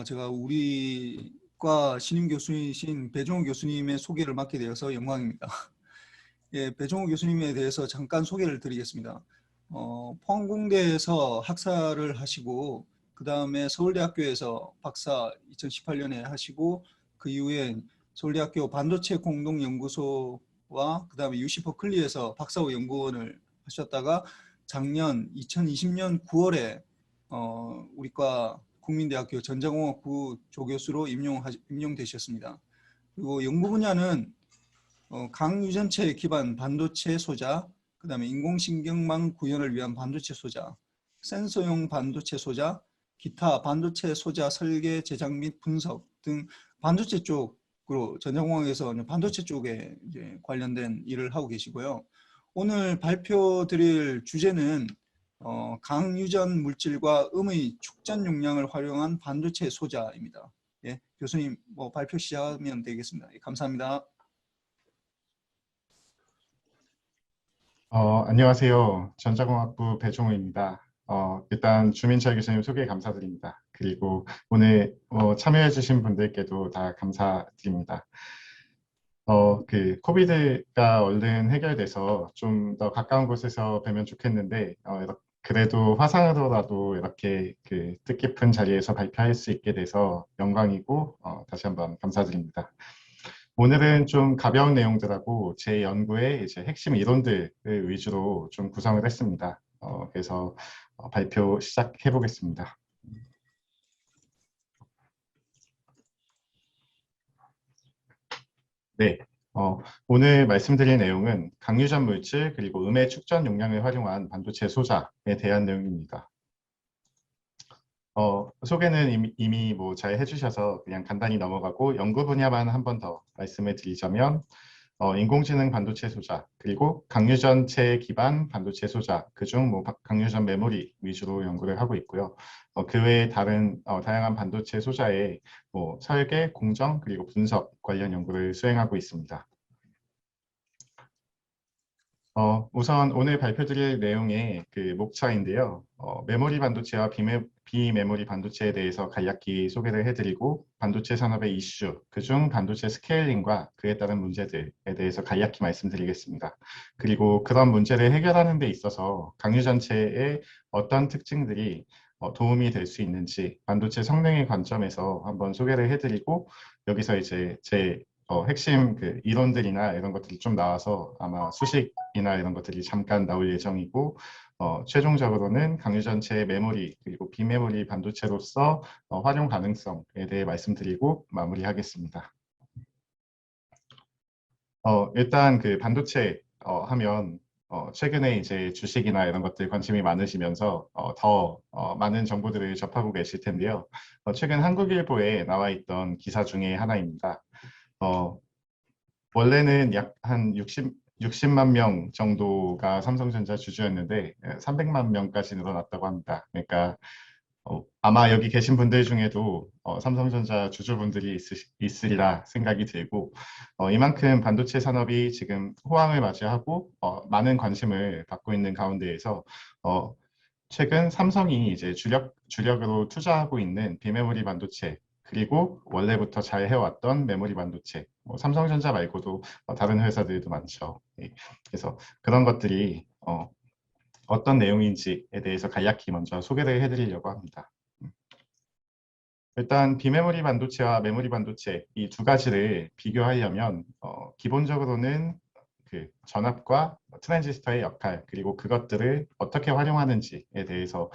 제가 우리 과 신임 교수이신 배종호 교수님의 소개를 맡게 되어서 영광입니다. 예, 배종호 교수님에 대해서 잠깐 소개를 드리겠습니다. 포항공대에서 학사를 하시고 그 다음에 서울대학교에서 박사 2018년에 하시고 그 이후에 서울대학교 반도체 공동연구소와 그 다음에 UC 버클리에서 박사후 연구원을 하셨다가 작년 2020년 9월에 우리과 국민대학교 전자공학부 조교수로 임용되셨습니다. 그리고 연구 분야는 강유전체 기반 반도체 소자, 그 다음에 인공신경망 구현을 위한 반도체 소자, 센서용 반도체 소자, 기타 반도체 소자 설계, 제작 및 분석 등 반도체 쪽으로 전자공학에서 반도체 쪽에 이제 관련된 일을 하고 계시고요. 오늘 발표드릴 주제는 강유전 물질과 음의 축전 용량을 활용한 반도체 소자입니다. 예, 교수님 발표 시작하면 되겠습니다. 예, 감사합니다. 안녕하세요. 전자공학부 배종우입니다. 일단 주민철 교수님 소개 감사드립니다. 그리고 오늘 참여해 주신 분들께도 다 감사드립니다. 코비드가 얼른 해결돼서 좀 더 가까운 곳에서 뵈면 좋겠는데, 그래도 화상으로라도 이렇게 뜻깊은 자리에서 발표할 수 있게 돼서 영광이고, 다시 한번 감사드립니다. 오늘은 좀 가벼운 내용들하고 제 연구의 이제 핵심 이론들을 위주로 좀 구성을 했습니다. 그래서 발표 시작해 보겠습니다. 네, 오늘 말씀드릴 내용은 강유전 물질 그리고 음의 축전 용량을 활용한 반도체 소자에 대한 내용입니다. 소개는 이미 뭐 잘 해주셔서 그냥 간단히 넘어가고 연구 분야만 한 번 더 말씀을 드리자면 인공지능 반도체 소자 그리고 강유전체 기반 반도체 소자 그중 뭐 강유전 메모리 위주로 연구를 하고 있고요. 그 외에 다른 다양한 반도체 소자의 뭐 설계, 공정 그리고 분석 관련 연구를 수행하고 있습니다. 우선 오늘 발표드릴 내용의 목차인데요. 메모리 반도체와 비메모리 반도체에 대해서 간략히 소개를 해드리고 반도체 산업의 이슈, 그중 반도체 스케일링과 그에 따른 문제들에 대해서 간략히 말씀드리겠습니다. 그리고 그런 문제를 해결하는 데 있어서 강유전체의 어떤 특징들이 도움이 될 수 있는지 반도체 성능의 관점에서 한번 소개를 해드리고 여기서 이제 제 핵심 이론들이나 이런 것들이 좀 나와서 아마 수식이나 이런 것들이 잠깐 나올 예정이고 최종적으로는 강유전체 메모리 그리고 비메모리 반도체로서 활용 가능성에 대해 말씀드리고 마무리하겠습니다. 일단 반도체 하면 최근에 이제 주식이나 이런 것들 관심이 많으시면서 더 많은 정보들을 접하고 계실 텐데요. 최근 한국일보에 나와 있던 기사 중에 하나입니다. 원래는 약 한 60만 명 정도가 삼성전자 주주였는데 300만 명까지 늘어났다고 합니다. 그러니까 아마 여기 계신 분들 중에도 삼성전자 주주분들이 있으리라 생각이 들고 이만큼 반도체 산업이 지금 호황을 맞이하고 많은 관심을 받고 있는 가운데에서 최근 삼성이 이제 주력으로 투자하고 있는 비메모리 반도체 그리고 원래부터 잘 해왔던 메모리 반도체, 삼성전자 말고도 다른 회사들도 많죠. 예. 그래서 그런 것들이 어떤 내용인지에 대해서 간략히 먼저 소개를 해드리려고 합니다. 일단 비메모리 반도체와 메모리 반도체 이 두 가지를 비교하려면 기본적으로는 전압과 트랜지스터의 역할 그리고 그것들을 어떻게 활용하는지에 대해서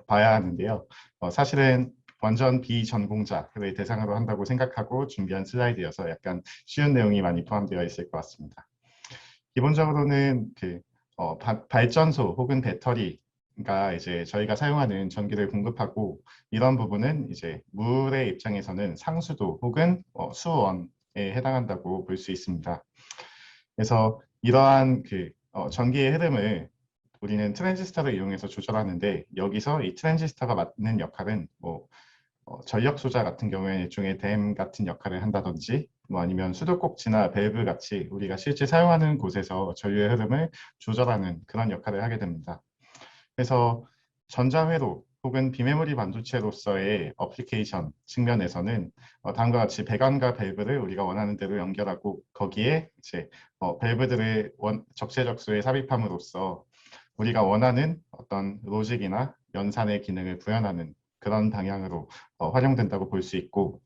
봐야 하는데요. 사실은 완전 비전공자를 대상으로 한다고 생각하고 준비한 슬라이드여서 약간 쉬운 내용이 많이 포함되어 있을 것 같습니다. 기본적으로는 발전소 혹은 배터리가 이제 저희가 사용하는 전기를 공급하고 이런 부분은 이제 물의 입장에서는 상수도 혹은 수온에 해당한다고 볼 수 있습니다. 그래서 이러한 전기의 흐름을 우리는 트랜지스터를 이용해서 조절하는데 여기서 이 트랜지스터가 맡는 역할은 전력 소자 같은 경우에는 일종의 댐 같은 역할을 한다든지 아니면 수도꼭지나 밸브 같이 우리가 실제 사용하는 곳에서 전류의 흐름을 조절하는 그런 역할을 하게 됩니다. 그래서 전자회로 혹은 비메모리 반도체로서의 어플리케이션 측면에서는 다음과 같이 배관과 밸브를 우리가 원하는 대로 연결하고 거기에 이제 밸브들을 적재적소에 삽입함으로써 우리가 원하는 어떤 로직이나 연산의 기능을 구현하는 그런 방향으로 활용된다고 볼 수 있고,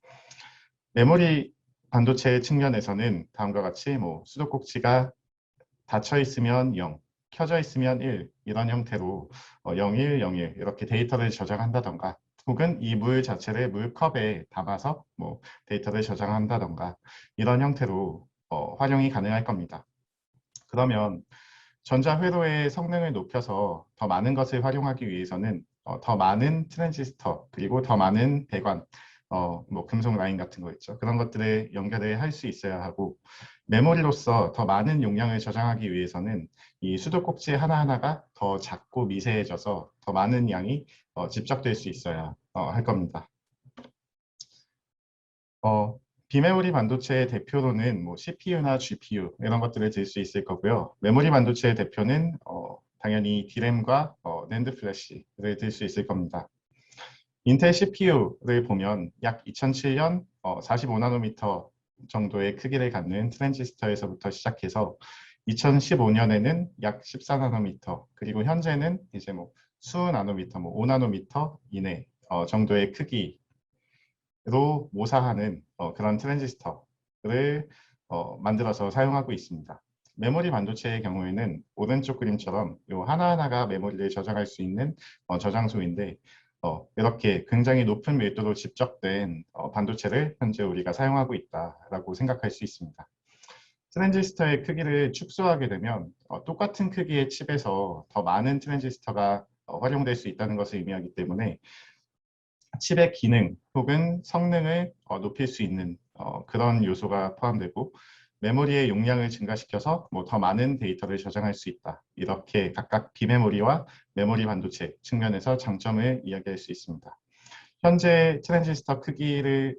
메모리 반도체 측면에서는 다음과 같이 뭐 수도꼭지가 닫혀 있으면 0, 켜져 있으면 1 이런 형태로 01, 01 이렇게 데이터를 저장한다던가, 혹은 이 물 자체를 물컵에 담아서 뭐 데이터를 저장한다던가 이런 형태로 활용이 가능할 겁니다. 그러면 전자회로의 성능을 높여서 더 많은 것을 활용하기 위해서는 더 많은 트랜지스터 그리고 더 많은 배관, 뭐 금속 라인 같은 거 있죠. 그런 것들을 연결을 할 수 있어야 하고, 메모리로서 더 많은 용량을 저장하기 위해서는 이 수도꼭지 하나하나가 더 작고 미세해져서 더 많은 양이 집적될 수 있어야 할 겁니다. 비메모리 반도체의 대표로는 뭐 CPU나 GPU 이런 것들을 들 수 있을 거고요. 메모리 반도체의 대표는 당연히 D램과 NAND 플래시를 들 수 있을 겁니다. 인텔 CPU를 보면 약 2007년 45나노미터 정도의 크기를 갖는 트랜지스터에서부터 시작해서 2015년에는 약 14나노미터, 그리고 현재는 이제 뭐 수나노미터, 뭐 5나노미터 이내 정도의 크기로 모사하는 그런 트랜지스터를 만들어서 사용하고 있습니다. 메모리 반도체의 경우에는 오른쪽 그림처럼 이 하나하나가 메모리를 저장할 수 있는 저장소인데, 이렇게 굉장히 높은 밀도로 집적된 반도체를 현재 우리가 사용하고 있다라고 생각할 수 있습니다. 트랜지스터의 크기를 축소하게 되면 똑같은 크기의 칩에서 더 많은 트랜지스터가 활용될 수 있다는 것을 의미하기 때문에 칩의 기능 혹은 성능을 높일 수 있는 그런 요소가 포함되고, 메모리의 용량을 증가시켜서 뭐 더 많은 데이터를 저장할 수 있다. 이렇게 각각 비메모리와 메모리 반도체 측면에서 장점을 이야기할 수 있습니다. 현재 트랜지스터 크기를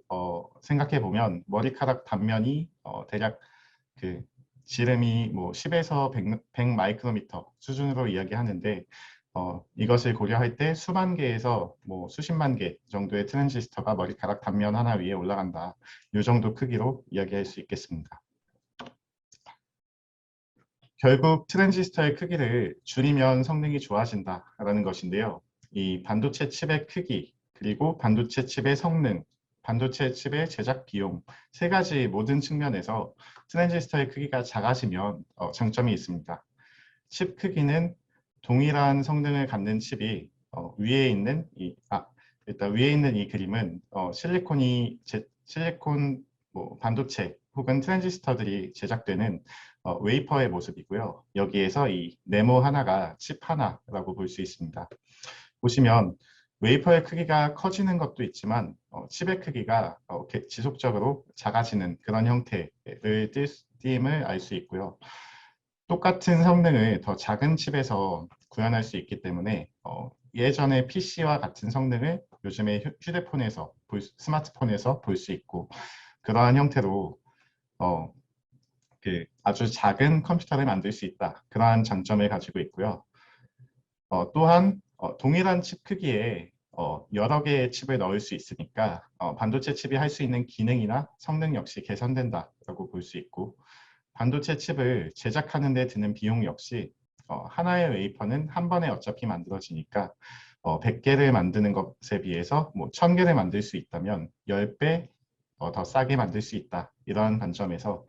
생각해 보면 머리카락 단면이 대략 그 지름이 뭐 10에서 100 마이크로미터 수준으로 이야기하는데, 이것을 고려할 때 수만 개에서 뭐 수십만 개 정도의 트랜지스터가 머리카락 단면 하나 위에 올라간다. 이 정도 크기로 이야기할 수 있겠습니다. 결국 트랜지스터의 크기를 줄이면 성능이 좋아진다라는 것인데요. 이 반도체 칩의 크기, 그리고 반도체 칩의 성능, 반도체 칩의 제작 비용, 세 가지 모든 측면에서 트랜지스터의 크기가 작아지면 장점이 있습니다. 칩 크기는 동일한 성능을 갖는 칩이 위에 있는 일단 위에 있는 이 그림은 실리콘 뭐 반도체 혹은 트랜지스터들이 제작되는 웨이퍼의 모습이고요. 여기에서 이 네모 하나가 칩 하나라고 볼 수 있습니다. 보시면 웨이퍼의 크기가 커지는 것도 있지만 칩의 크기가 지속적으로 작아지는 그런 형태를 띄임을 알 수 있고요. 똑같은 성능을 더 작은 칩에서 구현할 수 있기 때문에 예전의 PC와 같은 성능을 요즘에 휴대폰에서 스마트폰에서 볼 수 있고, 그러한 형태로 아주 작은 컴퓨터를 만들 수 있다. 그러한 장점을 가지고 있고요. 또한 동일한 칩 크기에 여러 개의 칩을 넣을 수 있으니까 반도체 칩이 할 수 있는 기능이나 성능 역시 개선된다라고 볼 수 있고, 반도체 칩을 제작하는 데 드는 비용 역시 하나의 웨이퍼는 한 번에 어차피 만들어지니까 100개를 만드는 것에 비해서 뭐 1000개를 만들 수 있다면 10배 더 싸게 만들 수 있다. 이러한 관점에서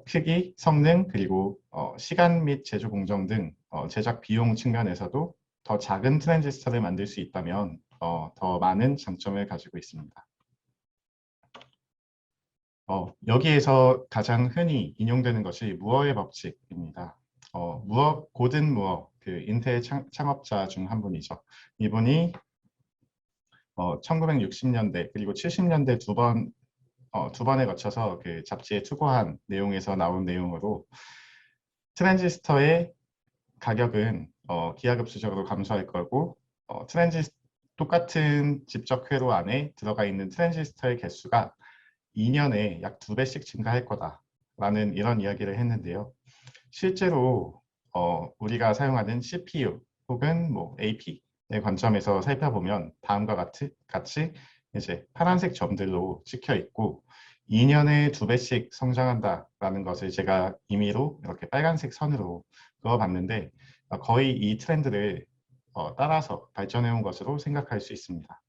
크기, 성능, 그리고 시간 및 제조 공정 등 제작 비용 측면에서도 더 작은 트랜지스터를 만들 수 있다면 더 많은 장점을 가지고 있습니다. 여기에서 가장 흔히 인용되는 것이 무어의 법칙입니다. 고든 무어, 그 인텔 창업자 중 한 분이죠. 이분이 1960년대 그리고 70년대 두 번에 거쳐서 그 잡지에 투고한 내용에서 나온 내용으로, 트랜지스터의 가격은 기하급수적으로 감소할 거고, 똑같은 집적 회로 안에 들어가 있는 트랜지스터의 개수가 2년에 약 2배씩 증가할 거다라는 이런 이야기를 했는데요. 실제로 우리가 사용하는 CPU 혹은 뭐 AP, 관점에서 살펴보면 다음과 같이 이제 파란색 점들로 찍혀 있고 2년에 2배씩 성장한다라는 것을 제가 임의로 이렇게 빨간색 선으로 그어봤는데 거의 이 트렌드를 따라서 발전해 온 것으로 생각할 수 있습니다.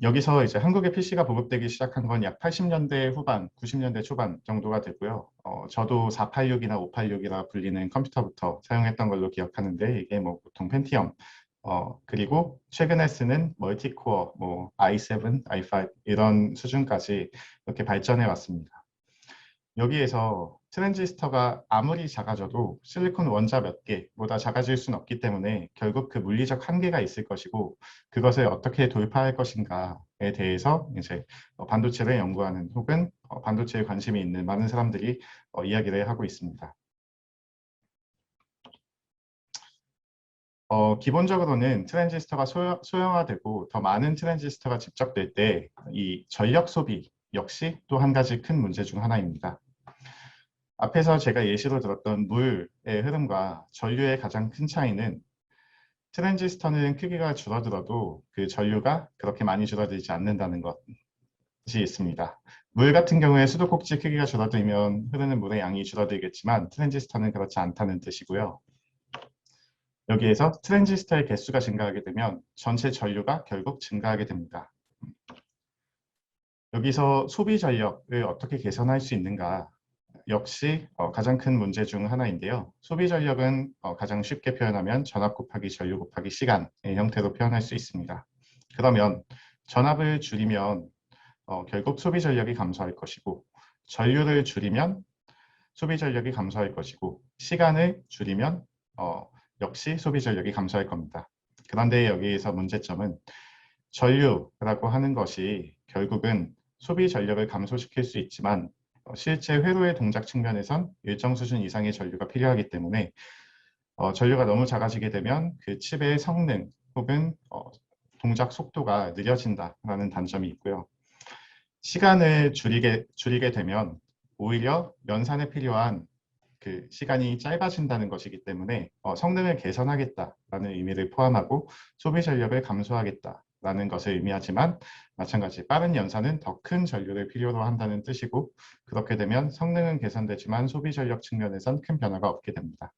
여기서 이제 한국의 PC가 보급되기 시작한 건 약 80년대 후반, 90년대 초반 정도가 되고요. 저도 486이나 586이라 불리는 컴퓨터부터 사용했던 걸로 기억하는데 이게 뭐 보통 펜티엄, 그리고 최근에 쓰는 멀티코어, 뭐 i7, i5 이런 수준까지 이렇게 발전해 왔습니다. 여기에서 트랜지스터가 아무리 작아져도 실리콘 원자 몇 개보다 작아질 수는 없기 때문에 결국 그 물리적 한계가 있을 것이고 그것을 어떻게 돌파할 것인가에 대해서 이제 반도체를 연구하는 혹은 반도체에 관심이 있는 많은 사람들이 이야기를 하고 있습니다. 기본적으로는 트랜지스터가 소형화되고 더 많은 트랜지스터가 집적될 때 이 전력 소비 역시 또 한 가지 큰 문제 중 하나입니다. 앞에서 제가 예시로 들었던 물의 흐름과 전류의 가장 큰 차이는 트랜지스터는 크기가 줄어들어도 그 전류가 그렇게 많이 줄어들지 않는다는 것이 있습니다. 물 같은 경우에 수도꼭지 크기가 줄어들면 흐르는 물의 양이 줄어들겠지만 트랜지스터는 그렇지 않다는 뜻이고요. 여기에서 트랜지스터의 개수가 증가하게 되면 전체 전류가 결국 증가하게 됩니다. 여기서 소비 전력을 어떻게 개선할 수 있는가 역시 가장 큰 문제 중 하나인데요. 소비 전력은 가장 쉽게 표현하면 전압 곱하기 전류 곱하기 시간의 형태로 표현할 수 있습니다. 그러면 전압을 줄이면 결국 소비 전력이 감소할 것이고 전류를 줄이면 소비 전력이 감소할 것이고 시간을 줄이면 역시 소비 전력이 감소할 겁니다. 그런데 여기에서 문제점은 전류라고 하는 것이 결국은 소비 전력을 감소시킬 수 있지만 실제 회로의 동작 측면에선 일정 수준 이상의 전류가 필요하기 때문에 전류가 너무 작아지게 되면 그 칩의 성능 혹은 동작 속도가 느려진다라는 단점이 있고요. 시간을 줄이게 되면 오히려 연산에 필요한 그 시간이 짧아진다는 것이기 때문에 성능을 개선하겠다라는 의미를 포함하고 소비 전력을 감소하겠다라는 것을 의미하지만 마찬가지 빠른 연산은 더 큰 전류를 필요로 한다는 뜻이고 그렇게 되면 성능은 개선되지만 소비 전력 측면에선 큰 변화가 없게 됩니다.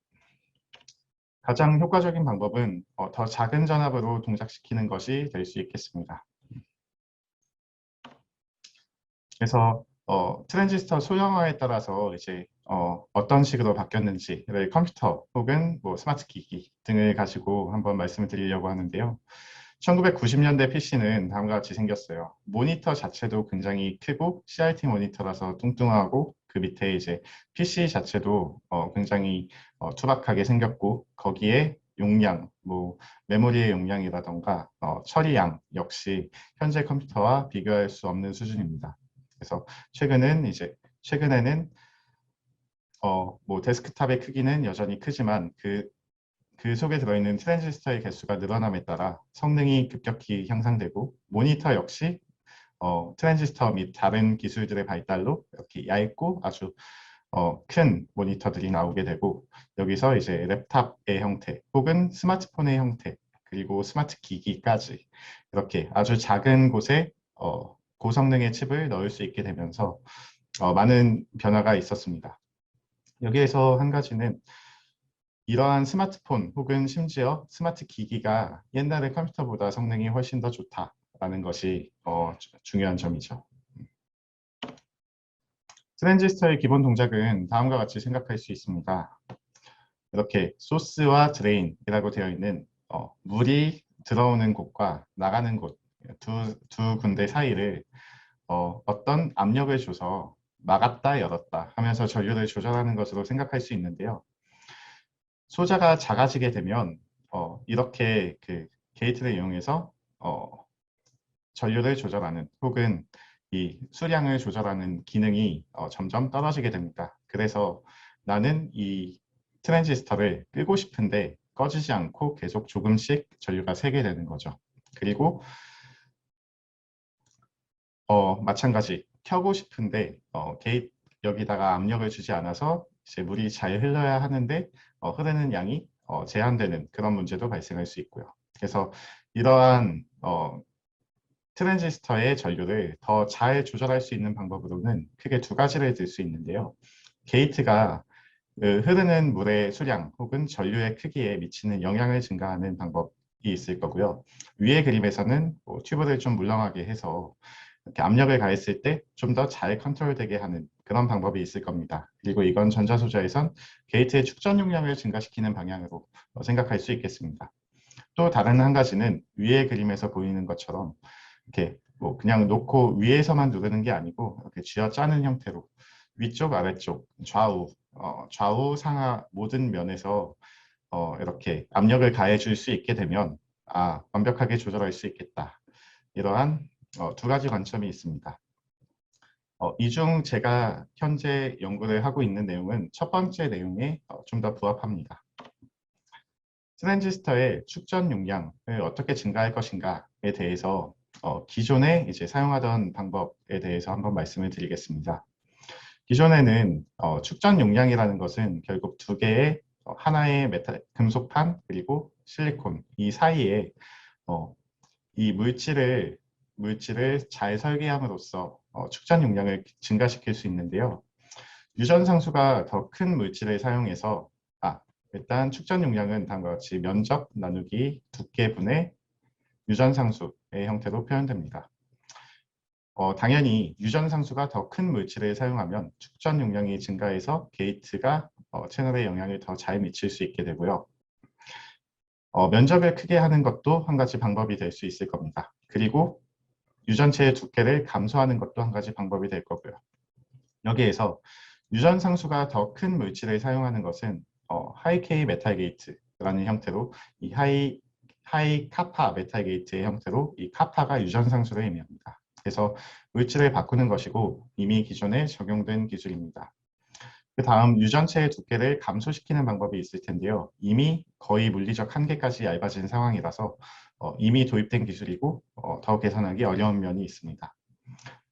가장 효과적인 방법은 더 작은 전압으로 동작시키는 것이 될 수 있겠습니다. 그래서 트랜지스터 소형화에 따라서 이제 어떤 식으로 바뀌었는지를 컴퓨터 혹은 뭐 스마트 기기 등을 가지고 한번 말씀을 드리려고 하는데요. 1990년대 PC는 다음과 같이 생겼어요. 모니터 자체도 굉장히 크고 CRT 모니터라서 뚱뚱하고 그 밑에 이제 PC 자체도 굉장히 투박하게 생겼고 거기에 용량, 뭐 메모리의 용량이라던가 처리양 역시 현재 컴퓨터와 비교할 수 없는 수준입니다. 그래서 최근에는 뭐 데스크탑의 크기는 여전히 크지만 그 속에 들어있는 트랜지스터의 개수가 늘어남에 따라 성능이 급격히 향상되고 모니터 역시 트랜지스터 및 다른 기술들의 발달로 이렇게 얇고 아주 큰 모니터들이 나오게 되고 여기서 이제 랩탑의 형태 혹은 스마트폰의 형태 그리고 스마트 기기까지 이렇게 아주 작은 곳에 고성능의 칩을 넣을 수 있게 되면서 많은 변화가 있었습니다. 여기에서 한 가지는 이러한 스마트폰 혹은 심지어 스마트 기기가 옛날의 컴퓨터보다 성능이 훨씬 더 좋다라는 것이 중요한 점이죠. 트랜지스터의 기본 동작은 다음과 같이 생각할 수 있습니다. 이렇게 소스와 드레인이라고 되어 있는 물이 들어오는 곳과 나가는 곳 두 군데 사이를 어떤 압력을 줘서 막았다 열었다 하면서 전류를 조절하는 것으로 생각할 수 있는데요. 소자가 작아지게 되면 이렇게 그 게이트를 이용해서 전류를 조절하는 혹은 이 수량을 조절하는 기능이 점점 떨어지게 됩니다. 그래서 나는 이 트랜지스터를 끄고 싶은데 꺼지지 않고 계속 조금씩 전류가 새게 되는 거죠. 그리고 마찬가지 켜고 싶은데 여기다가 압력을 주지 않아서 이제 물이 잘 흘러야 하는데 흐르는 양이 제한되는 그런 문제도 발생할 수 있고요. 그래서 이러한 트랜지스터의 전류를 더 잘 조절할 수 있는 방법으로는 크게 두 가지를 들 수 있는데요. 게이트가 흐르는 물의 수량 혹은 전류의 크기에 미치는 영향을 증가하는 방법이 있을 거고요. 위의 그림에서는 뭐 튜브를 좀 물렁하게 해서 이렇게 압력을 가했을 때 좀 더 잘 컨트롤되게 하는 그런 방법이 있을 겁니다. 그리고 이건 전자소자에선 게이트의 축전 용량을 증가시키는 방향으로 생각할 수 있겠습니다. 또 다른 한 가지는 위의 그림에서 보이는 것처럼 이렇게 뭐 그냥 놓고 위에서만 누르는 게 아니고 이렇게 쥐어짜는 형태로 위쪽, 아래쪽, 좌우, 상하 모든 면에서 이렇게 압력을 가해 줄 수 있게 되면 완벽하게 조절할 수 있겠다. 이러한 두 가지 관점이 있습니다. 이 중 제가 현재 연구를 하고 있는 내용은 첫 번째 내용에 좀 더 부합합니다. 트랜지스터의 축전 용량을 어떻게 증가할 것인가에 대해서 기존에 이제 사용하던 방법에 대해서 한번 말씀을 드리겠습니다. 기존에는 축전 용량이라는 것은 결국 두 개의 하나의 금속판 그리고 실리콘 이 사이에 이 물질을 잘 설계함으로써 축전 용량을 증가시킬 수 있는데요. 유전상수가 더 큰 물질을 사용해서 일단 축전 용량은 다음과 같이 면적 나누기 두께분의 유전상수의 형태로 표현됩니다. 당연히 유전상수가 더 큰 물질을 사용하면 축전 용량이 증가해서 게이트가 채널에 영향을 더 잘 미칠 수 있게 되고요. 면적을 크게 하는 것도 한 가지 방법이 될 수 있을 겁니다. 그리고 유전체의 두께를 감소하는 것도 한 가지 방법이 될 거고요. 여기에서 유전상수가 더 큰 물질을 사용하는 것은 하이-K 메탈 게이트라는 형태로 이 하이 카파 메탈 게이트의 형태로 이 카파가 유전상수를 의미합니다. 그래서 물질을 바꾸는 것이고 이미 기존에 적용된 기술입니다. 그 다음 유전체의 두께를 감소시키는 방법이 있을 텐데요. 이미 거의 물리적 한계까지 얇아진 상황이라서 이미 도입된 기술이고 더 개선하기 어려운 면이 있습니다.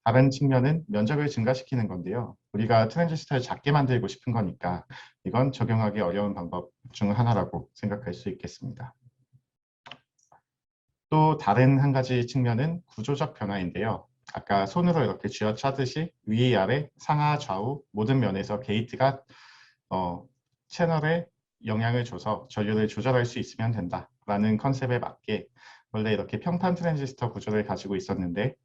다른 측면은 면적을 증가시키는 건데요. 우리가 트랜지스터를 작게 만들고 싶은 거니까 이건 적용하기 어려운 방법 중 하나라고 생각할 수 있겠습니다. 또 다른 한 가지 측면은 구조적 변화인데요. 아까 손으로 이렇게 쥐어짜듯이 위아래 상하 좌우 모든 면에서 게이트가 채널에 영향을 줘서 전류를 조절할 수 있으면 된다라는 컨셉에 맞게 원래 이렇게 평판 트랜지스터 구조를 가지고 있었는데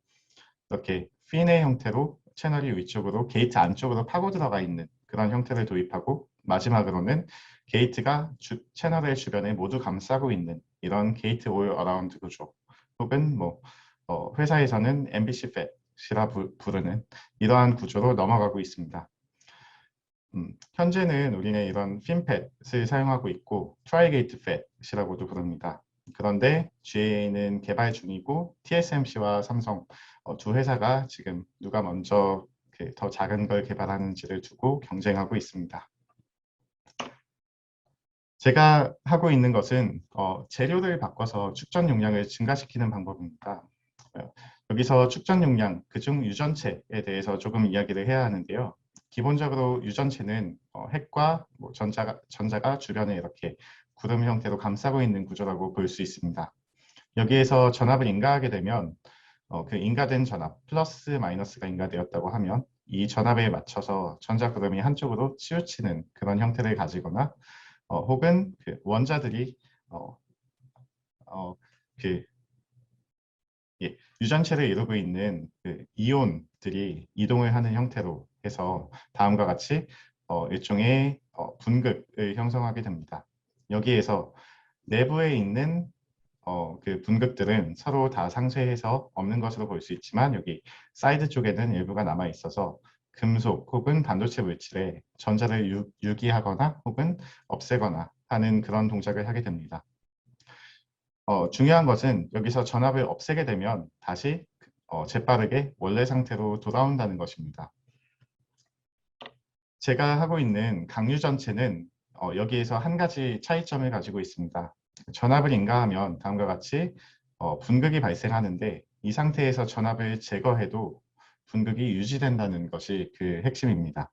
이렇게 핀의 형태로 채널이 위쪽으로 게이트 안쪽으로 파고 들어가 있는 그런 형태를 도입하고 마지막으로는 게이트가 채널의 주변에 모두 감싸고 있는 이런 게이트 올 어라운드 구조 혹은 뭐 회사에서는 MBC 팻이라 부르는 이러한 구조로 넘어가고 있습니다. 현재는 우리는 이런 핀팻을 사용하고 있고 트라이게이트 팻이라고도 부릅니다. 그런데 GA는 개발 중이고 TSMC와 삼성 두 회사가 지금 누가 먼저 더 작은 걸 개발하는지를 두고 경쟁하고 있습니다. 제가 하고 있는 것은 재료를 바꿔서 축전 용량을 증가시키는 방법입니다. 여기서 축전 용량, 그중 유전체에 대해서 조금 이야기를 해야 하는데요. 기본적으로 유전체는 핵과 뭐 전자가 주변에 이렇게 구름 형태로 감싸고 있는 구조라고 볼 수 있습니다. 여기에서 전압을 인가하게 되면 그 인가된 전압, 플러스 마이너스가 인가되었다고 하면 이 전압에 맞춰서 전자구름이 한쪽으로 치우치는 그런 형태를 가지거나 혹은 그 원자들이 유전체를 이루고 있는 그 이온들이 이동을 하는 형태로 해서 다음과 같이 일종의 분극을 형성하게 됩니다. 여기에서 내부에 있는 그 분극들은 서로 다 상쇄해서 없는 것으로 볼 수 있지만 여기 사이드 쪽에는 일부가 남아 있어서 금속 혹은 반도체 물질에 전자를 유기하거나 혹은 없애거나 하는 그런 동작을 하게 됩니다. 중요한 것은 여기서 전압을 없애게 되면 다시 재빠르게 원래 상태로 돌아온다는 것입니다. 제가 하고 있는 강유 전체는 여기에서 한 가지 차이점을 가지고 있습니다. 전압을 인가하면 다음과 같이 분극이 발생하는데 이 상태에서 전압을 제거해도 분극이 유지된다는 것이 그 핵심입니다.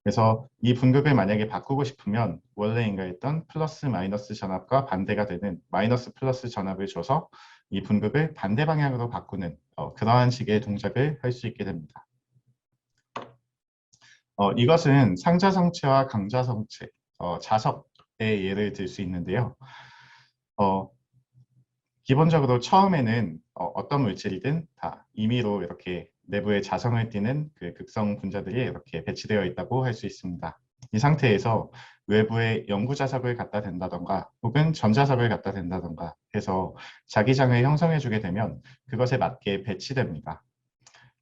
그래서 이 분극을 만약에 바꾸고 싶으면 원래 인가했던 플러스 마이너스 전압과 반대가 되는 마이너스 플러스 전압을 줘서 이 분극을 반대 방향으로 바꾸는 그러한 식의 동작을 할 수 있게 됩니다. 이것은 상자성체와 강자성체, 자석의 예를 들 수 있는데요. 기본적으로 처음에는 어떤 물질이든 다 임의로 이렇게 내부에 자성을 띠는 그 극성 분자들이 이렇게 배치되어 있다고 할 수 있습니다. 이 상태에서 외부에 영구 자석을 갖다 댄다던가 혹은 전자석을 갖다 댄다던가 해서 자기장을 형성해 주게 되면 그것에 맞게 배치됩니다.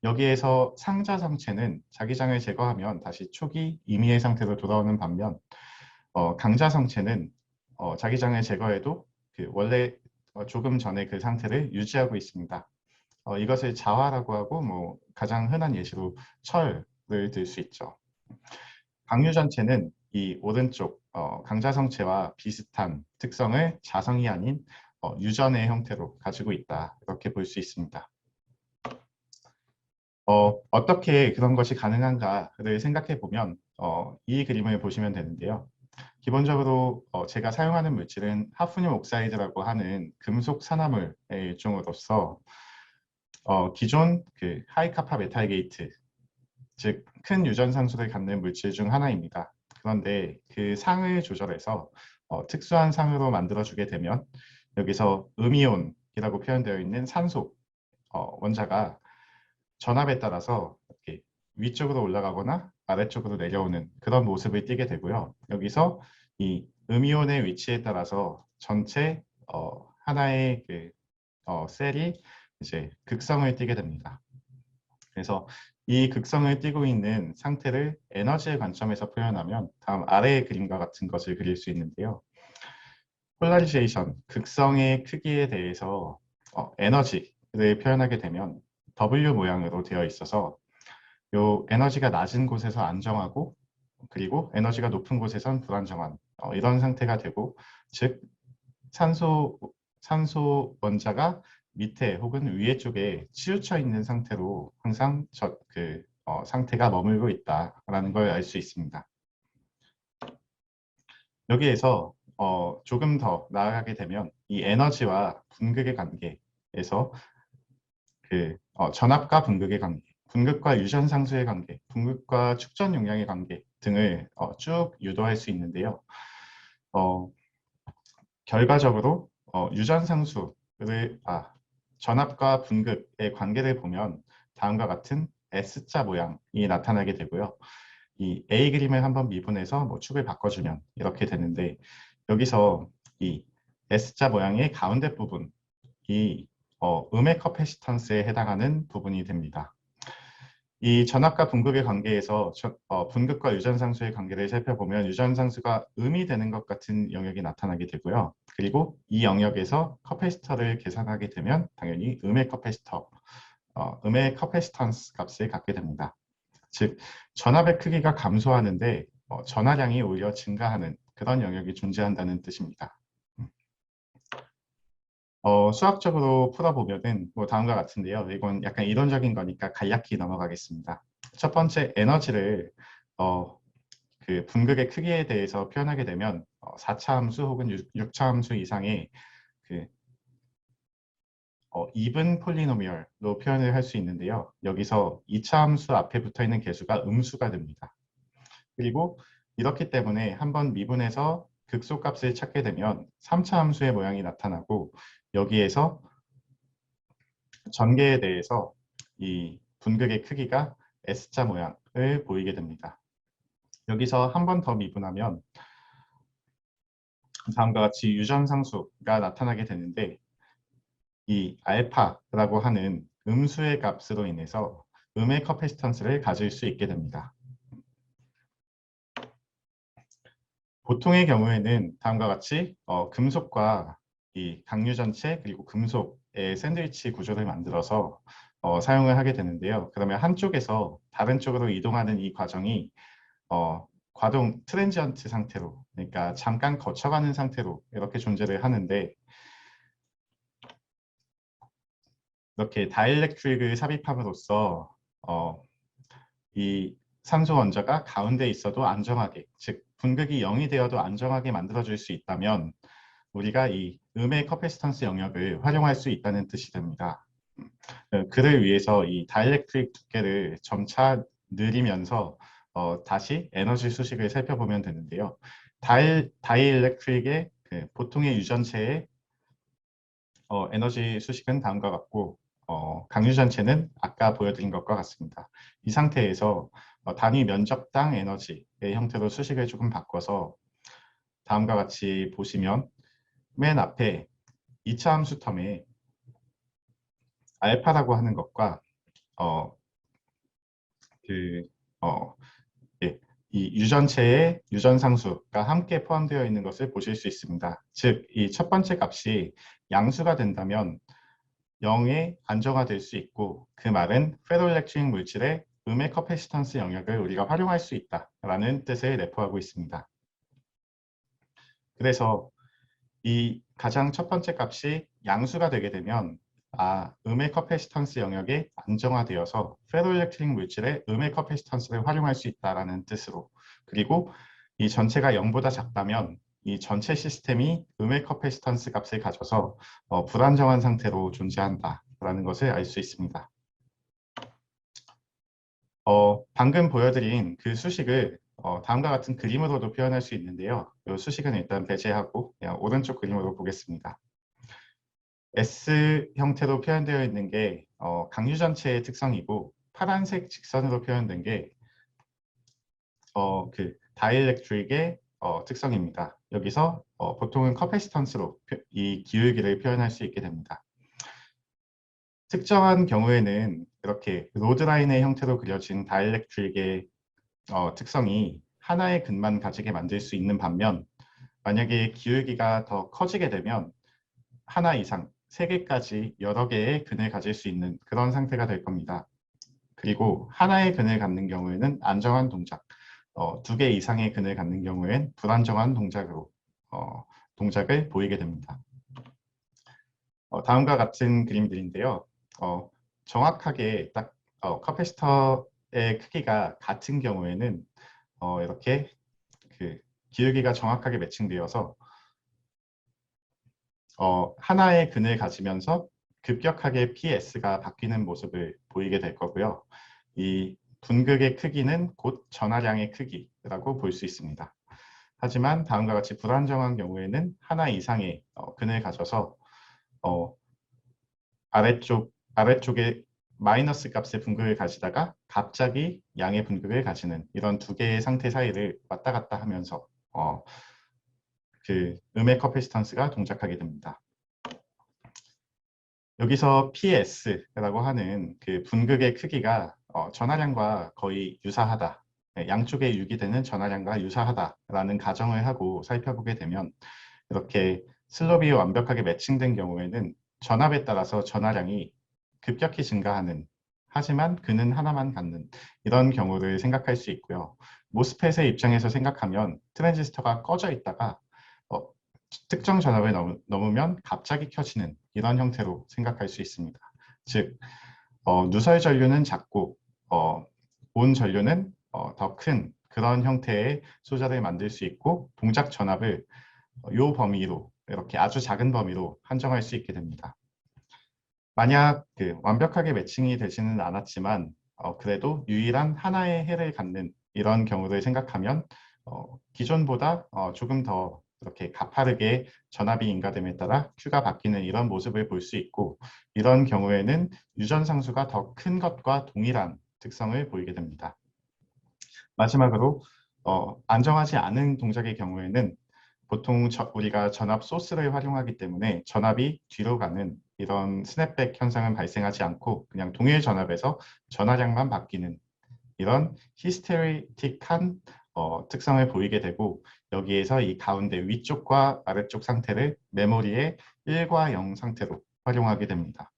여기에서 상자성체는 자기장을 제거하면 다시 초기 임의의 상태로 돌아오는 반면 강자성체는 자기장을 제거해도 그 원래 조금 전에 그 상태를 유지하고 있습니다. 이것을 자화라고 하고 뭐 가장 흔한 예시로 철을 들 수 있죠. 강유전체는 이 오른쪽 강자성체와 비슷한 특성을 자성이 아닌 유전의 형태로 가지고 있다. 이렇게 볼 수 있습니다. 어떻게 그런 것이 가능한가를 생각해 보면 이 그림을 보시면 되는데요. 기본적으로 제가 사용하는 물질은 하프늄 옥사이드라고 하는 금속 산화물의 일종으로서 기존 그 하이카파 메탈 게이트, 즉 큰 유전 상수를 갖는 물질 중 하나입니다. 그런데 그 상을 조절해서 특수한 상으로 만들어주게 되면 여기서 음이온이라고 표현되어 있는 산소 원자가 전압에 따라서 이렇게 위쪽으로 올라가거나 아래쪽으로 내려오는 그런 모습을 띠게 되고요. 여기서 이 음이온의 위치에 따라서 전체 하나의 그 셀이 이제 극성을 띠게 됩니다. 그래서 이 극성을 띠고 있는 상태를 에너지의 관점에서 표현하면 다음 아래의 그림과 같은 것을 그릴 수 있는데요. 폴라리제이션, 극성의 크기에 대해서 에너지를 표현하게 되면 W 모양으로 되어 있어서 요 에너지가 낮은 곳에서 안정하고 그리고 에너지가 높은 곳에선 불안정한 이런 상태가 되고 즉 산소 원자가 밑에 혹은 위에 쪽에 치우쳐 있는 상태로 항상 상태가 머물고 있다라는 걸 알 수 있습니다. 여기에서 조금 더 나아가게 되면 이 에너지와 분극의 관계에서 전압과 분극의 관계, 분극과 유전 상수의 관계, 분극과 축전 용량의 관계 등을 쭉 유도할 수 있는데요. 결과적으로 유전 상수를 전압과 분극의 관계를 보면 다음과 같은 S자 모양이 나타나게 되고요. 이 A 그림을 한번 미분해서 뭐 축을 바꿔주면 이렇게 되는데 여기서 이 S자 모양의 가운데 부분이 음의 커패시턴스에 해당하는 부분이 됩니다. 이 전압과 분극의 관계에서 분극과 유전상수의 관계를 살펴보면 유전상수가 음이 되는 것 같은 영역이 나타나게 되고요. 그리고 이 영역에서 커패시터를 계산하게 되면 당연히 음의 커패시턴스 값을 갖게 됩니다. 즉 전압의 크기가 감소하는데 전하량이 오히려 증가하는 그런 영역이 존재한다는 뜻입니다. 수학적으로 풀어보면은 뭐 다음과 같은데요. 이건 약간 이론적인 거니까 간략히 넘어가겠습니다. 첫 번째 에너지를 그 분극의 크기에 대해서 표현하게 되면 4차 함수 혹은 6차 함수 이상의 그 이븐 폴리노미얼로 표현을 할 수 있는데요. 여기서 2차 함수 앞에 붙어 있는 개수가 음수가 됩니다. 그리고 이렇기 때문에 한번 미분해서 극소값을 찾게 되면 3차 함수의 모양이 나타나고 여기에서 전개에 대해서 이 분극의 크기가 S자 모양을 보이게 됩니다. 여기서 한 번 더 미분하면 다음과 같이 유전상수가 나타나게 되는데 이 알파라고 하는 음수의 값으로 인해서 음의 커패시턴스를 가질 수 있게 됩니다. 보통의 경우에는 다음과 같이 금속과 이 강유 전체 그리고 금속의 샌드위치 구조를 만들어서 사용을 하게 되는데요. 그러면 한쪽에서 다른 쪽으로 이동하는 이 과정이 과동 트랜지언트 상태로 그러니까 잠깐 거쳐가는 상태로 이렇게 존재를 하는데 이렇게 다이엘렉트릭을 삽입함으로써 이 상수 원자가 가운데 있어도 안정하게, 즉 분극이 0이 되어도 안정하게 만들어줄 수 있다면 우리가 이 음의 커패시턴스 영역을 활용할 수 있다는 뜻이 됩니다. 그를 위해서 이 다이엘렉트릭 두께를 점차 늘리면서 다시 에너지 수식을 살펴보면 되는데요. 다이엘렉트릭의 그 보통의 유전체의 에너지 수식은 다음과 같고 강유전체는 아까 보여드린 것과 같습니다. 이 상태에서 단위 면적당 에너지의 형태로 수식을 조금 바꿔서 다음과 같이 보시면 맨 앞에 2차 함수 텀에 알파라고 하는 것과 어, 그, 어, 예, 이 유전체의 유전상수가 함께 포함되어 있는 것을 보실 수 있습니다. 즉, 이 첫 번째 값이 양수가 된다면 0에 안정화될 수 있고 그 말은 페로일렉트릭 물질의 음의 커패시턴스 영역을 우리가 활용할 수 있다라는 뜻을 내포하고 있습니다. 그래서 이 가장 첫 번째 값이 양수가 되게 되면 음의 커패시턴스 영역이 안정화되어서 페로일렉트릭 물질의 음의 커패시턴스를 활용할 수 있다라는 뜻으로, 그리고 이 전체가 0보다 작다면 이 전체 시스템이 음의 커패시턴스 값을 가져서 불안정한 상태로 존재한다라는 것을 알 수 있습니다. 방금 보여드린 그 수식을 다음과 같은 그림으로도 표현할 수 있는데요. 이 수식은 일단 배제하고 그냥 오른쪽 그림으로 보겠습니다. S 형태로 표현되어 있는 게 강유 전체의 특성이고 파란색 직선으로 표현된 게 그 다이엘렉트릭의 특성입니다. 여기서 보통은 커패시턴스로 이 기울기를 표현할 수 있게 됩니다. 특정한 경우에는 이렇게 로드라인의 형태로 그려진 다이엘렉트릭의 특성이 하나의 근만 가지게 만들 수 있는 반면 만약에 기울기가 더 커지게 되면 하나 이상, 3개까지 여러 개의 근을 가질 수 있는 그런 상태가 될 겁니다. 그리고 하나의 근을 갖는 경우에는 안정한 동작, 2개 이상의 근을 갖는 경우엔 불안정한 동작을 보이게 됩니다. 다음과 같은 그림들인데요. 정확하게 딱 커패시터의 크기가 같은 경우에는 이렇게 그 기울기가 정확하게 매칭되어서 하나의 근을 가지면서 급격하게 PS가 바뀌는 모습을 보이게 될 거고요. 이 분극의 크기는 곧 전하량의 크기라고 볼 수 있습니다. 하지만 다음과 같이 불안정한 경우에는 하나 이상의 근을 가져서 아래쪽에 마이너스 값의 분극을 가지다가 갑자기 양의 분극을 가지는 이런 2개의 상태 사이를 왔다 갔다 하면서 그 음의 커패시턴스가 동작하게 됩니다. 여기서 PS라고 하는 그 분극의 크기가 전하량과 거의 유사하다. 양쪽에 유기되는 전하량과 유사하다라는 가정을 하고 살펴보게 되면 이렇게 슬롭이 완벽하게 매칭된 경우에는 전압에 따라서 전하량이 급격히 증가하는, 하지만 근은 하나만 갖는 이런 경우를 생각할 수 있고요. 모스펫의 입장에서 생각하면 트랜지스터가 꺼져 있다가 특정 전압을 넘으면 갑자기 켜지는 이런 형태로 생각할 수 있습니다. 즉, 누설 전류는 작고 온 전류는 더 큰 그런 형태의 소자를 만들 수 있고 동작 전압을 요 범위로 이렇게 아주 작은 범위로 한정할 수 있게 됩니다. 만약 완벽하게 매칭이 되지는 않았지만 그래도 유일한 하나의 해를 갖는 이런 경우를 생각하면 기존보다 조금 더 이렇게 가파르게 전압이 인가됨에 따라 Q가 바뀌는 이런 모습을 볼 수 있고 이런 경우에는 유전상수가 더 큰 것과 동일한 특성을 보이게 됩니다. 마지막으로 안정하지 않은 동작의 경우에는 보통 우리가 전압 소스를 활용하기 때문에 전압이 뒤로 가는 이런 스냅백 현상은 발생하지 않고 그냥 동일 전압에서 전하량만 바뀌는 이런 히스테리틱한 특성을 보이게 되고 여기에서 이 가운데 위쪽과 아래쪽 상태를 메모리의 1과 0 상태로 활용하게 됩니다.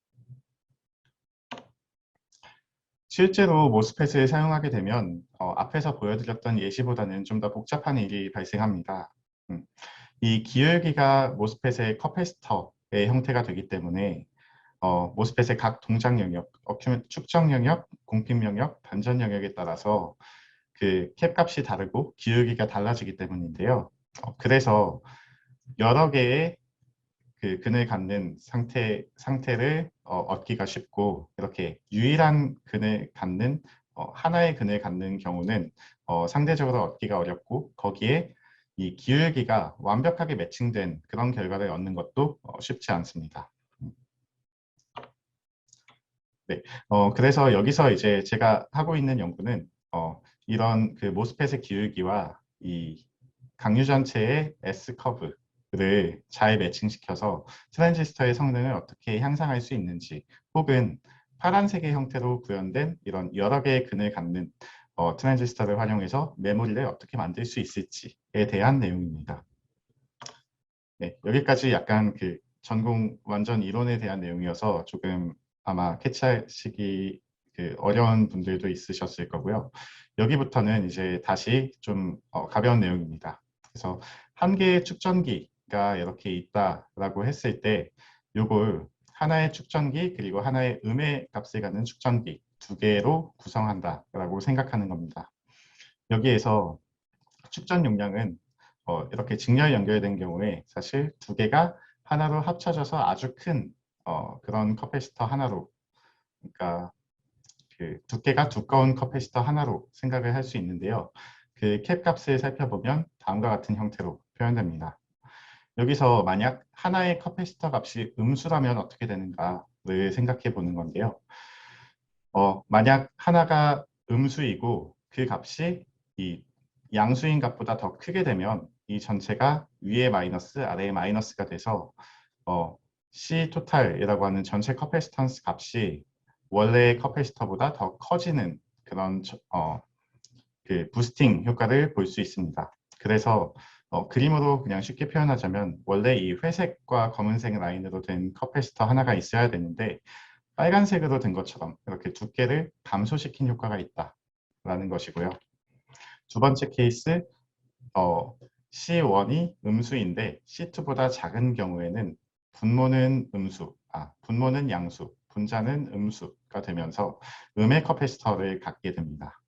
실제로 모스펫을 사용하게 되면 앞에서 보여드렸던 예시보다는 좀 더 복잡한 일이 발생합니다. 이 기울기가 모스펫의 커패시터의 형태가 되기 때문에 모스펫의 각 동작 영역, 축적 영역, 공핍 영역, 반전 영역에 따라서 그 캡 값이 다르고 기울기가 달라지기 때문인데요. 그래서 여러 개의 그 근을 갖는 상태를 얻기가 쉽고, 이렇게 유일한 근을 갖는 하나의 근을 갖는 경우는 상대적으로 얻기가 어렵고, 거기에 이 기울기가 완벽하게 매칭된 그런 결과를 얻는 것도 쉽지 않습니다. 네, 그래서 여기서 이제 제가 하고 있는 연구는 이런 그 모스펫의 기울기와 이 강류 전체의 S 커브를 잘 매칭시켜서 트랜지스터의 성능을 어떻게 향상할 수 있는지, 혹은 파란색의 형태로 구현된 이런 여러 개의 근을 갖는 트랜지스터를 활용해서 메모리를 어떻게 만들 수 있을지에 대한 내용입니다. 네, 여기까지 약간 그 전공 완전 이론에 대한 내용이어서 조금 아마 캐치하시기 그 어려운 분들도 있으셨을 거고요. 여기부터는 이제 다시 좀 가벼운 내용입니다. 그래서 한 개의 축전기가 이렇게 있다라고 했을 때 요걸 하나의 축전기 그리고 하나의 음의 값을 갖는 축전기 두 개로 구성한다라고 생각하는 겁니다. 여기에서 축전 용량은 이렇게 직렬 연결된 경우에 사실 두 개가 하나로 합쳐져서 아주 큰 그런 커패시터 하나로, 그러니까 그 두께가 두꺼운 커패시터 하나로 생각을 할 수 있는데요. 그 캡 값을 살펴보면 다음과 같은 형태로 표현됩니다. 여기서 만약 하나의 커패시터 값이 음수라면 어떻게 되는가를 생각해 보는 건데요. 만약 하나가 음수이고 그 값이 이 양수인 값보다 더 크게 되면 이 전체가 위에 마이너스 아래에 마이너스가 돼서 C 토탈이라고 하는 전체 커패시턴스 값이 원래의 커패시터보다 더 커지는 그런 그 부스팅 효과를 볼 수 있습니다. 그래서 그림으로 그냥 쉽게 표현하자면 원래 이 회색과 검은색 라인으로 된 커패시터 하나가 있어야 되는데 빨간색으로 된 것처럼 이렇게 두께를 감소시킨 효과가 있다라는 것이고요. 두 번째 케이스, C1이 음수인데 C2보다 작은 경우에는 분모는 양수, 분자는 음수가 되면서 음의 커패시터를 갖게 됩니다.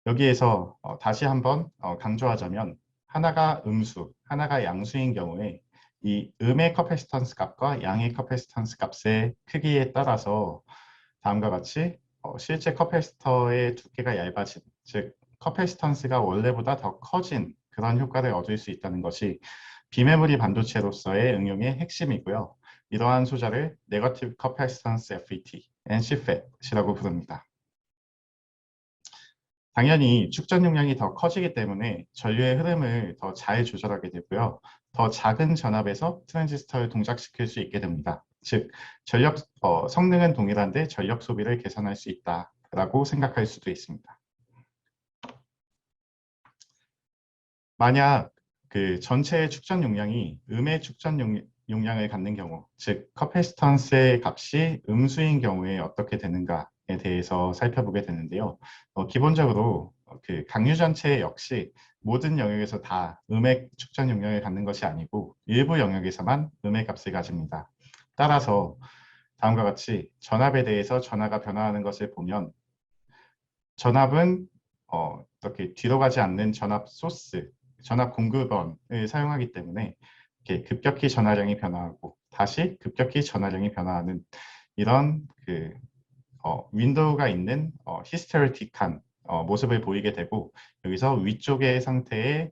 여기에서 다시 한번 강조하자면 하나가 음수, 하나가 양수인 경우에 이 음의 커패시턴스 값과 양의 커패시턴스 값의 크기에 따라서 다음과 같이 실제 커패시터의 두께가 얇아진, 즉 커패시턴스가 원래보다 더 커진 그런 효과를 얻을 수 있다는 것이 비메모리 반도체로서의 응용의 핵심이고요. 이러한 소자를 Negative Capacitance FET, NCFET이라고 부릅니다. 당연히 축전 용량이 더 커지기 때문에 전류의 흐름을 더 잘 조절하게 되고요. 더 작은 전압에서 트랜지스터를 동작시킬 수 있게 됩니다. 즉, 성능은 동일한데 전력 소비를 개선할 수 있다라고 생각할 수도 있습니다. 만약 그 전체의 축전 용량이 음의 축전 용량을 갖는 경우, 즉 커패시턴스의 값이 음수인 경우에 어떻게 되는가에 대해서 살펴보게 되는데요. 기본적으로 그 강류 전체 역시 모든 영역에서 다 음의 축전 용량을 갖는 것이 아니고 일부 영역에서만 음의 값을 가집니다. 따라서 다음과 같이 전압에 대해서 전하가 변화하는 것을 보면 전압은 이렇게 뒤로 가지 않는 전압 소스, 전압 공급원을 사용하기 때문에 이렇게 급격히 전하량이 변화하고 다시 급격히 전하량이 변화하는 이런 그 윈도우가 있는 히스테리틱한 모습을 보이게 되고, 여기서 위쪽의 상태에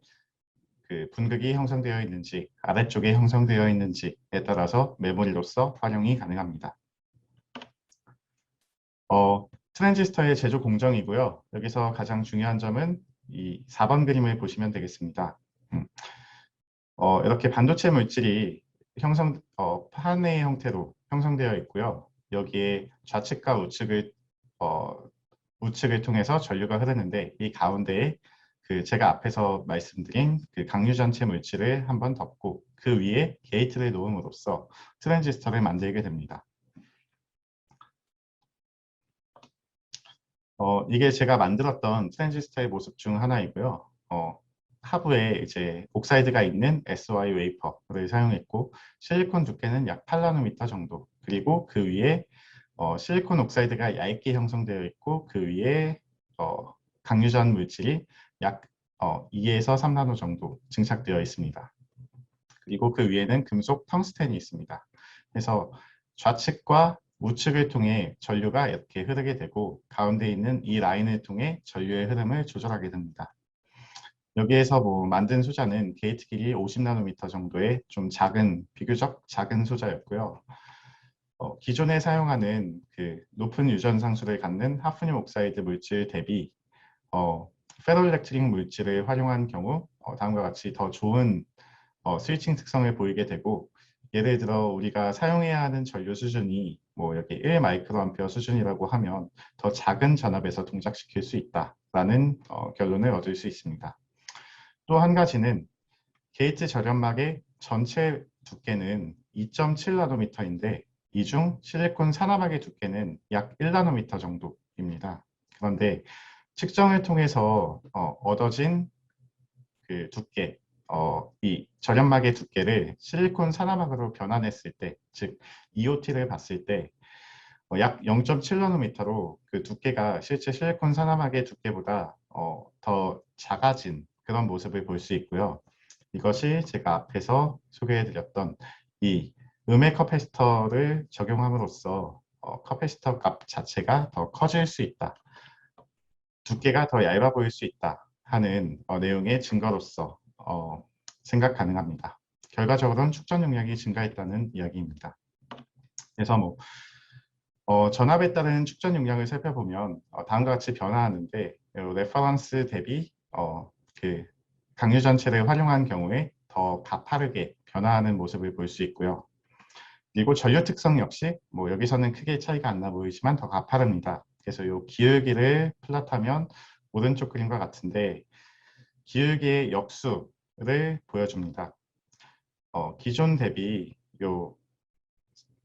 그 분극이 형성되어 있는지 아래쪽에 형성되어 있는지에 따라서 메모리로서 활용이 가능합니다. 트랜지스터의 제조 공정이고요. 여기서 가장 중요한 점은 이 4번 그림을 보시면 되겠습니다. 이렇게 반도체 물질이 판의 형태로 형성되어 있고요. 여기에 좌측과 우측을 통해서 전류가 흐르는데 이 가운데에 그 제가 앞에서 말씀드린 그 강류 전체 물질을 한번 덮고 그 위에 게이트를 놓음으로써 트랜지스터를 만들게 됩니다. 이게 제가 만들었던 트랜지스터의 모습 중 하나이고요. 하부에 이제 옥사이드가 있는 SY 웨이퍼를 사용했고 실리콘 두께는 약 8나노미터 정도, 그리고 그 위에 실리콘 옥사이드가 얇게 형성되어 있고 그 위에 강유전 물질이 약 2에서 3나노 정도 증착되어 있습니다. 그리고 그 위에는 금속 텅스텐이 있습니다. 그래서 좌측과 우측을 통해 전류가 이렇게 흐르게 되고 가운데 있는 이 라인을 통해 전류의 흐름을 조절하게 됩니다. 여기에서 만든 소자는 게이트 길이 50나노미터 정도의 좀 비교적 작은 소자였고요. 기존에 사용하는 그 높은 유전 상수를 갖는 하프늄 옥사이드 물질 대비 페로일렉트릭 물질을 활용한 경우 다음과 같이 더 좋은 스위칭 특성을 보이게 되고, 예를 들어 우리가 사용해야 하는 전류 수준이 여기 1 마이크로암페어 수준이라고 하면 더 작은 전압에서 동작시킬 수 있다라는 결론을 얻을 수 있습니다. 또 한 가지는 게이트 절연막의 전체 두께는 2.7나노미터인데 이 중 실리콘 산화막의 두께는 약 1나노미터 정도입니다. 그런데 측정을 통해서 얻어진 그 두께, 이 절연막의 두께를 실리콘 산화막으로 변환했을 때, 즉 EOT를 봤을 때 약 0.7나노미터로 그 두께가 실제 실리콘 산화막의 두께보다 더 작아진 그런 모습을 볼 수 있고요. 이것이 제가 앞에서 소개해드렸던 이 음의 커패시터를 적용함으로써 커패시터 값 자체가 더 커질 수 있다, 두께가 더 얇아 보일 수 있다 하는 내용의 증거로서 생각 가능합니다. 결과적으로는 축전 용량이 증가했다는 이야기입니다. 그래서 전압에 따른 축전 용량을 살펴보면 다음과 같이 변화하는데, 레퍼런스 대비 그 강유 전체를 활용한 경우에 더 가파르게 변화하는 모습을 볼 수 있고요. 그리고 전류 특성 역시 여기서는 크게 차이가 안 나 보이지만 더 가파릅니다. 그래서 이 기울기를 플롯하면 오른쪽 그림과 같은데, 기울기의 역수를 보여줍니다. 기존 대비 요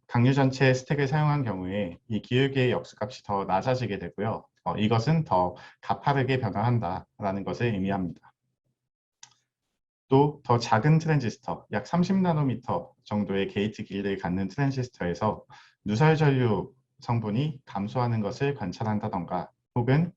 강유 전체 스택을 사용한 경우에 이 기울기의 역수값이 더 낮아지게 되고요. 이것은 더 가파르게 변화한다라는 것을 의미합니다. 또 더 작은 트랜지스터, 약 30나노미터 정도의 게이트 길이를 갖는 트랜지스터에서 누설 전류 성분이 감소하는 것을 관찰한다던가, 혹은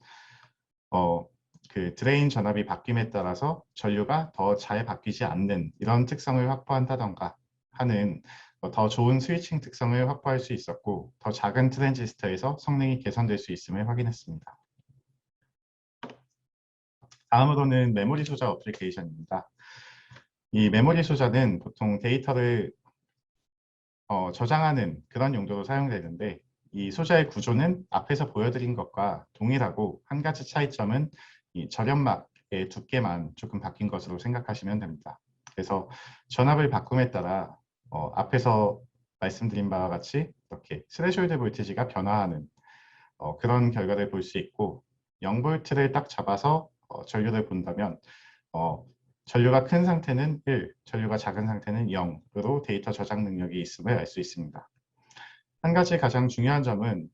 그 드레인 전압이 바뀜에 따라서 전류가 더 잘 바뀌지 않는 이런 특성을 확보한다던가 하는 더 좋은 스위칭 특성을 확보할 수 있었고, 더 작은 트랜지스터에서 성능이 개선될 수 있음을 확인했습니다. 다음으로는 메모리 소자 어플리케이션입니다. 이 메모리 소자는 보통 데이터를 저장하는 그런 용도로 사용되는데, 이 소자의 구조는 앞에서 보여드린 것과 동일하고 한 가지 차이점은 이 절연막의 두께만 조금 바뀐 것으로 생각하시면 됩니다. 그래서 전압을 바꿈에 따라 앞에서 말씀드린 바와 같이 이렇게 스레숄드 볼티지가 변화하는 그런 결과를 볼 수 있고, 0V를 딱 잡아서 전류를 본다면 전류가 큰 상태는 1, 전류가 작은 상태는 0으로 데이터 저장 능력이 있음을 알 수 있습니다. 한 가지 가장 중요한 점은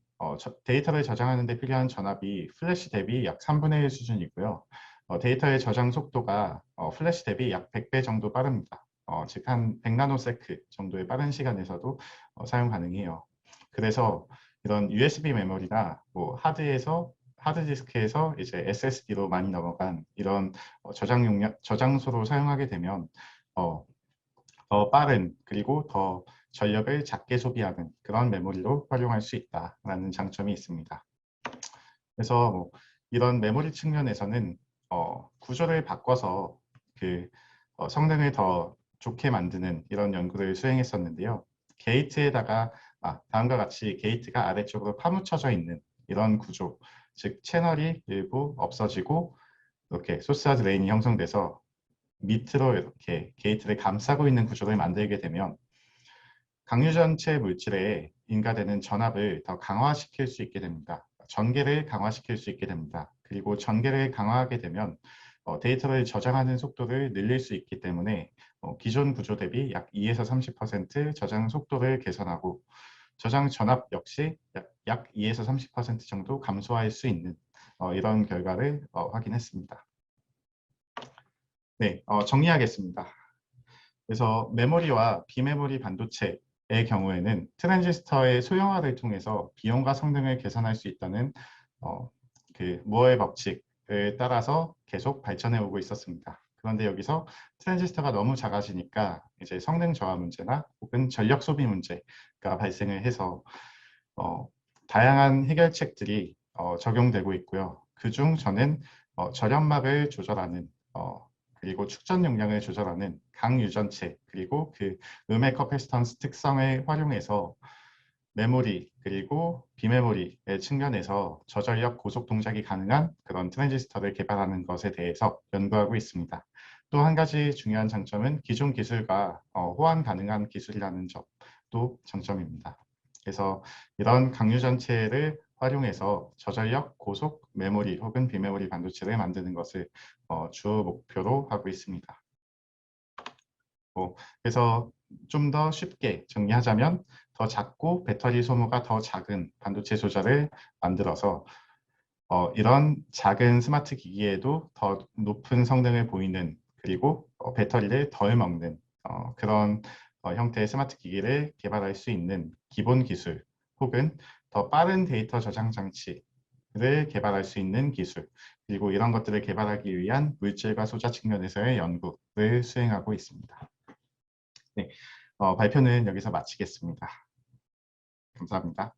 데이터를 저장하는 데 필요한 전압이 플래시 대비 약 3분의 1 수준이고요. 데이터의 저장 속도가 플래시 대비 약 100배 정도 빠릅니다. 즉 한 100나노세크 정도의 빠른 시간에서도 사용 가능해요. 그래서 이런 USB 메모리나 하드디스크에서 이제 SSD로 많이 넘어간 이런 저장소로 사용하게 되면 더 빠른, 그리고 더 전력을 작게 소비하는 그런 메모리로 활용할 수 있다라는 장점이 있습니다. 그래서 이런 메모리 측면에서는 구조를 바꿔서 그 성능을 더 좋게 만드는 이런 연구를 수행했었는데요. 게이트에다가 다음과 같이 게이트가 아래쪽으로 파묻혀져 있는 이런 구조, 즉 채널이 일부 없어지고 이렇게 소스와 드레인이 형성돼서 밑으로 이렇게 게이트를 감싸고 있는 구조를 만들게 되면 강유 전체 물질에 인가되는 전압을 더 강화시킬 수 있게 됩니다. 전개를 강화시킬 수 있게 됩니다. 그리고 전개를 강화하게 되면 데이터를 저장하는 속도를 늘릴 수 있기 때문에 기존 구조 대비 약 2에서 30% 저장 속도를 개선하고, 저장 전압 역시 약 2에서 30% 정도 감소할 수 있는 이런 결과를 확인했습니다. 네, 정리하겠습니다. 그래서 메모리와 비메모리 반도체의 경우에는 트랜지스터의 소형화를 통해서 비용과 성능을 개선할 수 있다는 그 무어의 법칙을 따라서 계속 발전해 오고 있었습니다. 그런데 여기서 트랜지스터가 너무 작아지니까 이제 성능 저하 문제나 혹은 전력 소비 문제가 발생을 해서 다양한 해결책들이 적용되고 있고요. 그중 저는 절연막을 조절하는 그리고 축전 용량을 조절하는 강유전체 그리고 그 음의 커패시턴스 특성을 활용해서 메모리 그리고 비메모리의 측면에서 저전력 고속 동작이 가능한 그런 트랜지스터를 개발하는 것에 대해서 연구하고 있습니다. 또 한 가지 중요한 장점은 기존 기술과 호환 가능한 기술이라는 점도 장점입니다. 그래서 이런 강유전체를 활용해서 저전력 고속 메모리 혹은 비메모리 반도체를 만드는 것을 주 목표로 하고 있습니다. 그래서 좀 더 쉽게 정리하자면 더 작고 배터리 소모가 더 작은 반도체 소자를 만들어서 이런 작은 스마트 기기에도 더 높은 성능을 보이는 그리고 배터리를 덜 먹는 그런 형태의 스마트 기기를 개발할 수 있는 기본 기술 혹은 더 빠른 데이터 저장 장치를 개발할 수 있는 기술 그리고 이런 것들을 개발하기 위한 물질과 소자 측면에서의 연구를 수행하고 있습니다. 네, 발표는 여기서 마치겠습니다. 감사합니다.